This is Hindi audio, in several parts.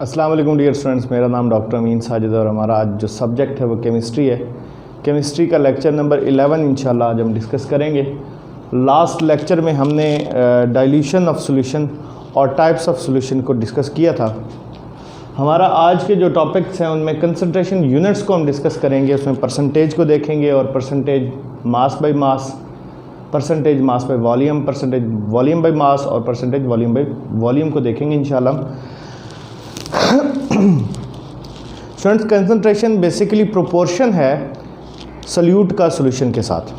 अस्सलाम वालेकुम डियर स्टूडेंट्स, मेरा नाम डॉक्टर अमीन साजिद और हमारा आज जो सब्जेक्ट है वो केमिस्ट्री है। केमिस्ट्री का लेक्चर नंबर 11 इंशाल्लाह आज हम डिस्कस करेंगे। लास्ट लेक्चर में हमने डाइल्यूशन ऑफ सॉल्यूशन और टाइप्स ऑफ सॉल्यूशन को डिस्कस किया था। हमारा आज के जो टॉपिक्स हैं उनमें कंसंट्रेशन यूनिट्स को हम डिस्कस करेंगे, उसमें परसेंटेज को देखेंगे और percentage mass by mass, percentage mass by volume, percentage volume by mass और परसेंटेज वॉल्यूम बाई वॉल्यूम को देखेंगे इंशाल्लाह। स्टूडेंट्स, कंसंट्रेशन बेसिकली प्रोपोर्शन है सॉल्यूट का सॉल्यूशन के साथ,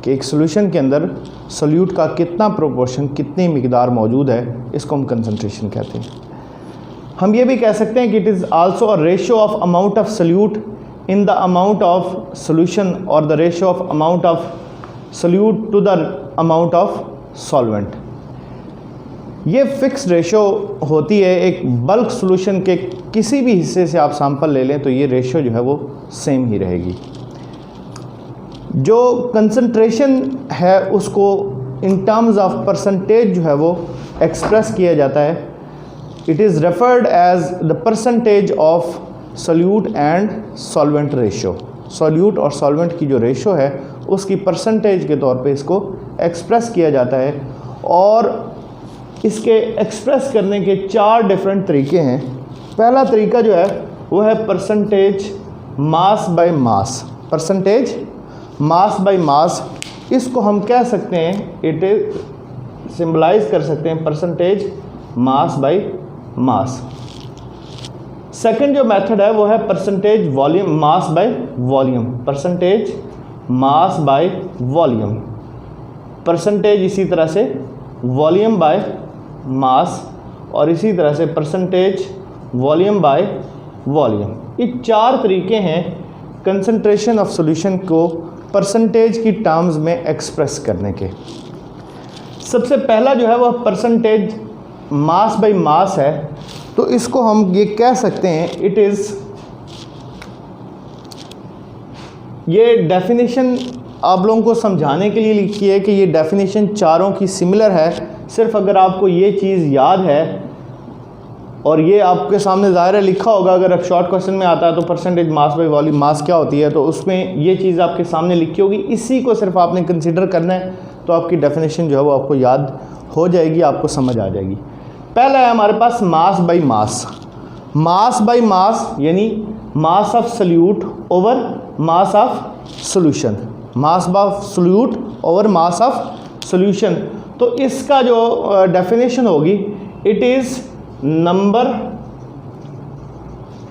कि एक सॉल्यूशन के अंदर सॉल्यूट का कितना प्रोपोर्शन, कितनी मिकदार मौजूद है, इसको हम कंसंट्रेशन कहते हैं। हम ये भी कह सकते हैं कि it is also a ratio of amount of solute in the amount of solution और the ratio of amount of solute to the amount of solvent. ये फिक्स रेशो होती है एक बल्क सॉल्यूशन के किसी भी हिस्से से आप सैंपल ले लें तो ये रेशो जो है वो सेम ही रहेगी। जो कंसंट्रेशन है उसको इन टर्म्स ऑफ परसेंटेज जो है वो एक्सप्रेस किया जाता है। It is referred as the percentage of solute and solvent ratio. Solute और सॉल्वेंट की जो रेशो है उसकी परसेंटेज के तौर पे इसको एक्सप्रेस किया जाता है और इसके एक्सप्रेस करने के 4 डिफरेंट तरीके हैं। पहला तरीका जो है वो है percentage mass by mass. Percentage mass by mass, इसको हम कह सकते हैं, इट इज सिंबलाइज कर सकते हैं percentage mass by mass. Second जो मेथड है वो है percentage volume mass by volume. Percentage mass by volume, percentage इसी तरह से वॉल्यूम बाय मास और इसी तरह से परसेंटेज वॉल्यूम बाय वॉल्यूम। ये 4 तरीके हैं कंसंट्रेशन ऑफ सॉल्यूशन को परसेंटेज की टर्म्स में एक्सप्रेस करने के। सबसे पहला जो है वह परसेंटेज मास बाय मास है, तो इसको हम ये कह सकते हैं इट इज़, ये डेफिनेशन आप लोगों को समझाने के लिए लिखी है कि ये डेफिनेशन चारों की सिमिलर है। सिर्फ अगर आपको ये चीज़ याद है और ये आपके सामने ज़ाहिर है लिखा होगा, अगर अब शॉर्ट क्वेश्चन में आता है तो percentage mass by volume mass क्या होती है, तो उसमें ये चीज़ आपके सामने लिखी होगी, इसी को सिर्फ आपने कंसिडर करना है तो आपकी डेफिनेशन जो है वो आपको याद हो जाएगी, आपको समझ आ जाएगी। पहला है हमारे पास mass by mass. Mass by mass यानी mass of solute over mass of solution, mass of solute over mass of solution. तो इसका जो डेफिनेशन होगी, it is number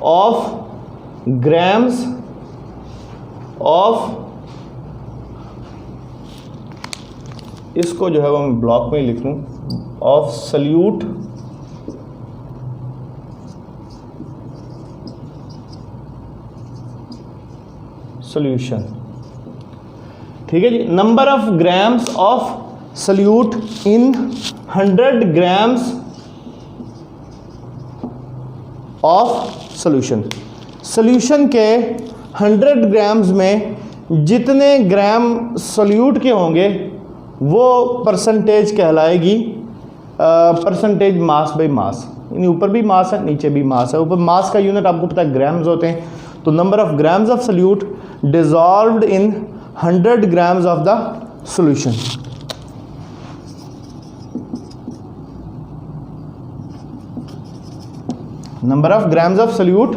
of grams of, इसको जो है वो मैं ब्लॉक में लिख लूँ, ऑफ सॉल्यूट सॉल्यूशन। ठीक है जी। Number of grams of solute in 100 grams of solution. Solution के 100 ग्राम्स में जितने ग्राम सॉल्यूट के होंगे वो परसेंटेज कहलाएगी परसेंटेज मास बाय मास। यानी ऊपर भी मास है, नीचे भी मास है। ऊपर मास का यूनिट आपको पता है ग्राम्स होते हैं, तो number of grams of solute dissolved in 100 grams of the solution. Number of grams of solute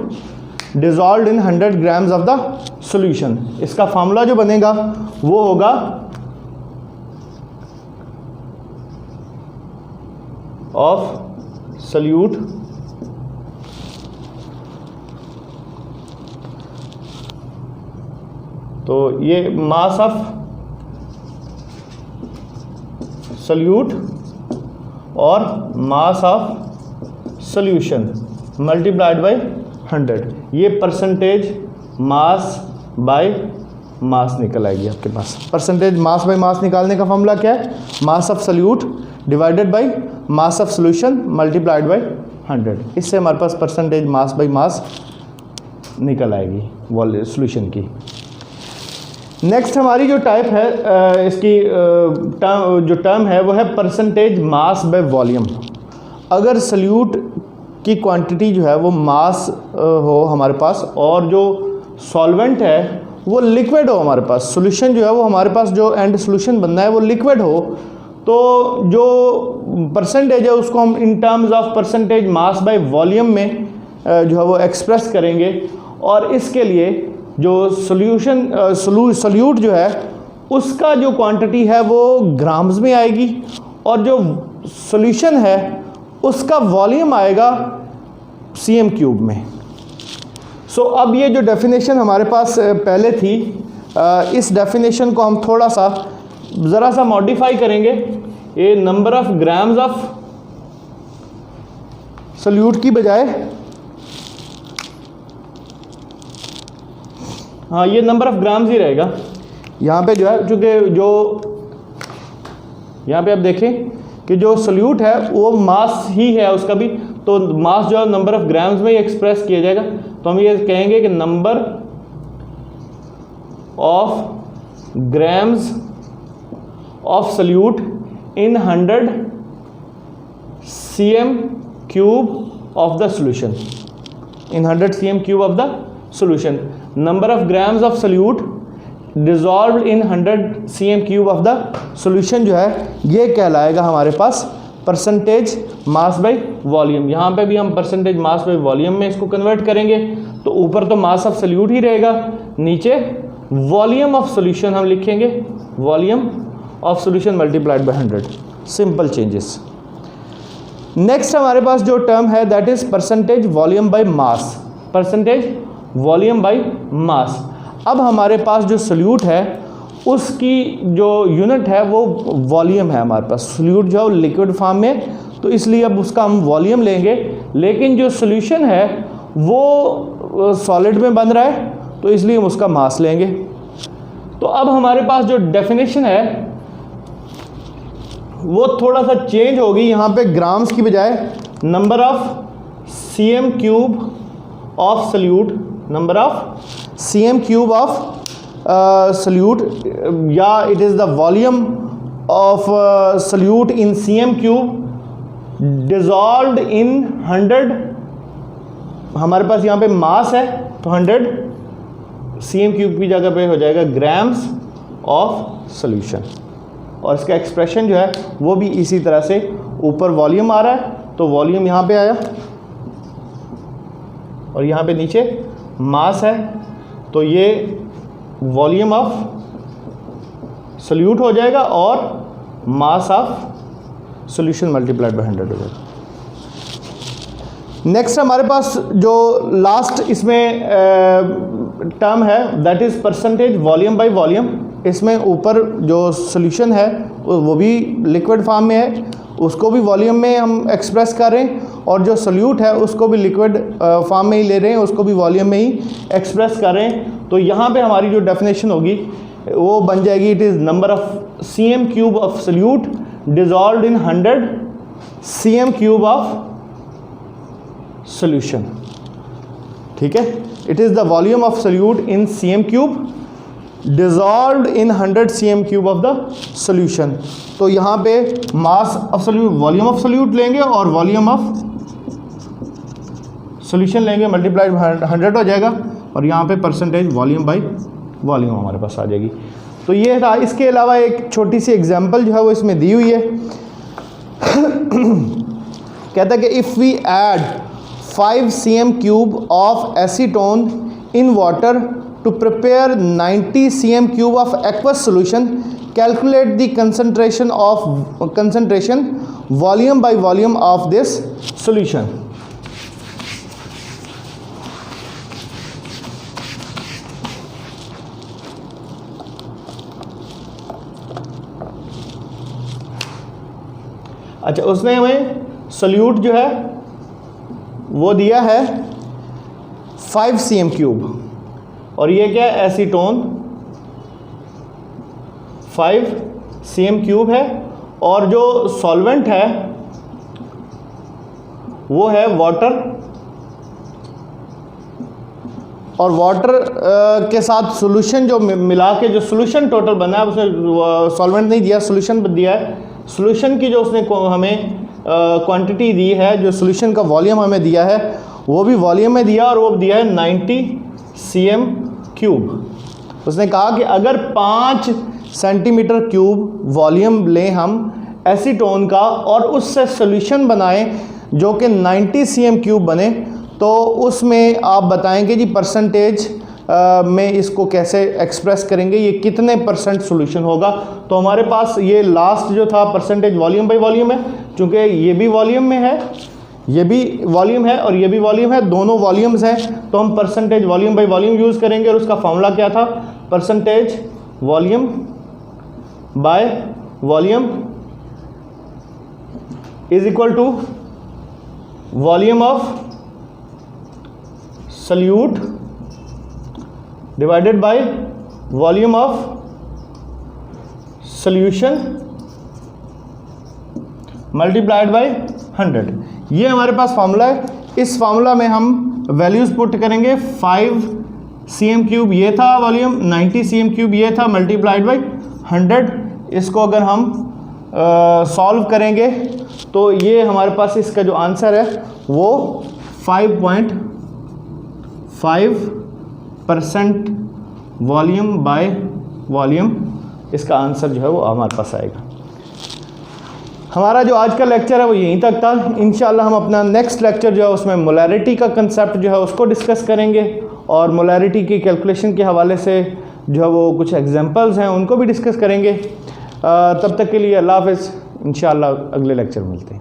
dissolved in 100 grams of the solution. इसका फार्मूला जो बनेगा वो होगा ऑफ सॉल्यूट तो ये मास ऑफ सॉल्यूट और mass of solution multiplied by 100, ये परसेंटेज मास बाय मास निकल आएगी आपके पास। परसेंटेज मास बाय मास निकालने का फॉर्मूला क्या है? Mass of solute divided by mass of solution multiplied by 100। इससे हमारे पास परसेंटेज मास बाय मास निकल आएगी सॉल्यूशन की। नेक्स्ट हमारी जो टाइप है इसकी जो टर्म है वो है परसेंटेज मास बाय वॉल्यूम। अगर सल्यूट की क्वांटिटी जो है वो मास हो हमारे पास, और जो सॉल्वेंट है वो लिक्विड हो हमारे पास, सॉल्यूशन जो है वो हमारे पास जो एंड सॉल्यूशन बनना है वो लिक्विड हो, तो जो परसेंटेज है उसको हम in terms of percentage mass by volume में जो है वो एक्सप्रेस करेंगे। और इसके लिए जो सोल्यूट जो है उसका जो क्वांटिटी है वो ग्राम्स में आएगी, और जो सॉल्यूशन है उसका वॉल्यूम आएगा cm³ में। सो अब ये जो डेफिनेशन हमारे पास पहले थी, इस डेफिनेशन को हम थोड़ा सा ज़रा सा मॉडिफाई करेंगे। ये number of grams of solute की बजाय हाँ ये नंबर ऑफ ग्राम्स ही रहेगा यहाँ पे जो है, चूँकि जो यहाँ पे आप देखें कि जो सोल्यूट है वो मास ही है उसका भी, तो मास जो है नंबर ऑफ ग्राम्स में ही एक्सप्रेस किया जाएगा। तो हम ये कहेंगे कि number of grams of solute in 100 cm³ of the solution, in 100 cm³ of the solution, number of grams of solute dissolve in 100 cm³ of the solution जो है ये कहलाएगा हमारे पास परसेंटेज मास बाय वॉल्यूम। यहाँ पे भी हम परसेंटेज मास बाय वॉल्यूम में इसको कन्वर्ट करेंगे, तो ऊपर तो मास ऑफ सोल्यूट ही रहेगा, नीचे वॉल्यूम ऑफ सॉल्यूशन हम लिखेंगे, volume of solution multiplied by 100, simple changes. Next हमारे पास जो टर्म है that is percentage volume by mass, percentage volume by mass. अब हमारे पास जो सोल्यूट है उसकी जो यूनिट है वो वॉल्यूम है हमारे पास, सोल्यूट जो है लिक्विड फॉर्म में, तो इसलिए अब उसका हम वॉल्यूम लेंगे, लेकिन जो सोल्यूशन है वो सॉलिड में बन रहा है तो इसलिए हम उसका मास लेंगे। तो अब हमारे पास जो डेफिनेशन है वो थोड़ा सा चेंज होगी, यहाँ पे ग्राम्स की बजाय number of cm³ of solute, number of cm³ of solute, या it is the volume of solute in cm³ dissolved in 100, हमारे पास यहाँ पे मास है तो 100 cm³ की जगह पे हो जाएगा ग्राम्स ऑफ सोल्यूशन। और इसका एक्सप्रेशन जो है वो भी इसी तरह से, ऊपर वॉल्यूम आ रहा है तो वॉल्यूम यहाँ पे आया, और यहाँ पे नीचे मास है तो ये वॉल्यूम ऑफ सोल्यूट हो जाएगा और mass of solution multiplied by 100 हो जाएगा। नेक्स्ट हमारे पास जो लास्ट इसमें टर्म है that is percentage volume by volume. इसमें ऊपर जो सॉल्यूशन है वो भी लिक्विड फॉर्म में है, उसको भी वॉल्यूम में हम एक्सप्रेस कर रहे हैं, और जो सोल्यूट है उसको भी लिक्विड फॉर्म में ही ले रहे हैं, उसको भी वॉल्यूम में ही एक्सप्रेस कर रहे हैं। तो यहाँ पे हमारी जो डेफिनेशन होगी वो बन जाएगी, it is number of cm³ of solute dissolved in 100 cm³ of solution. ठीक है, it is the volume of solute in cm³ dissolved in 100 cm³ of the solution. तो यहाँ पे mass of solute, volume of solute लेंगे और वॉल्यूम ऑफ सोल्यूशन लेंगे, मल्टीप्लाइड 100 हो जाएगा, और यहाँ पे परसेंटेज वॉल्यूम बाय वॉल्यूम हमारे पास आ जाएगी। तो ये था। इसके अलावा एक छोटी सी एग्जांपल जो है वो इसमें दी हुई है। कहता है कि if we add 5 cm³ of acetone in water to prepare 90 cm³ of aqueous solution, calculate the concentration volume by volume of this solution. अच्छा, उसने हमें सोल्यूट जो है वो दिया है 5 cm³, और ये क्या है, एसीटोन 5 cm³ है, और जो सॉल्वेंट है वो है वाटर, और वाटर के साथ सॉल्यूशन जो मिला के जो सॉल्यूशन टोटल बना है, उसने सॉल्वेंट नहीं दिया, सॉल्यूशन दिया है। सॉल्यूशन की जो उसने हमें क्वांटिटी दी है, जो सॉल्यूशन का वॉल्यूम हमें दिया है वो भी वॉल्यूम में दिया और वो दिया है 90 cm3। उसने कहा कि अगर 5 सेंटीमीटर क्यूब वॉल्यूम लें हम एसीटोन का और उससे सॉल्यूशन बनाएं जो कि 90 cm3 बने, तो उसमें आप बताएंगे जी परसेंटेज में इसको कैसे एक्सप्रेस करेंगे, ये कितने % सॉल्यूशन होगा। तो हमारे पास ये लास्ट जो था परसेंटेज वॉल्यूम बाई वॉल्यूम है, चूँकि ये भी वॉल्यूम में है, ये भी वॉल्यूम है और ये भी वॉल्यूम है, दोनों वॉल्यूम्स हैं, तो हम percentage volume by volume use करेंगे। और उसका फॉर्मूला क्या था, percentage volume by volume is equal to volume of solute divided by volume of solution multiplied by 100। ये हमारे पास फार्मूला है। इस फार्मूला में हम वैल्यूज पुट करेंगे। 5 cm3 ये था वॉल्यूम, 90 cm3 ये था, मल्टीप्लाइड बाय 100। इसको अगर हम सॉल्व करेंगे तो ये हमारे पास इसका जो आंसर है वो 5.5% वॉल्यूम बाय वॉल्यूम, इसका आंसर जो है वो हमारे पास आएगा। हमारा जो आज का लेक्चर है वो यहीं तक था। इंशाल्लाह हम अपना नेक्स्ट लेक्चर जो है उसमें मोलैरिटी का कंसेप्ट जो है उसको डिस्कस करेंगे और मोलैरिटी की कैलकुलेशन के हवाले से जो है वो कुछ एग्जांपल्स हैं उनको भी डिस्कस करेंगे। तब तक के लिए अल्लाह हाफ़िज़। इंशाल्लाह अगले लेक्चर में मिलते हैं।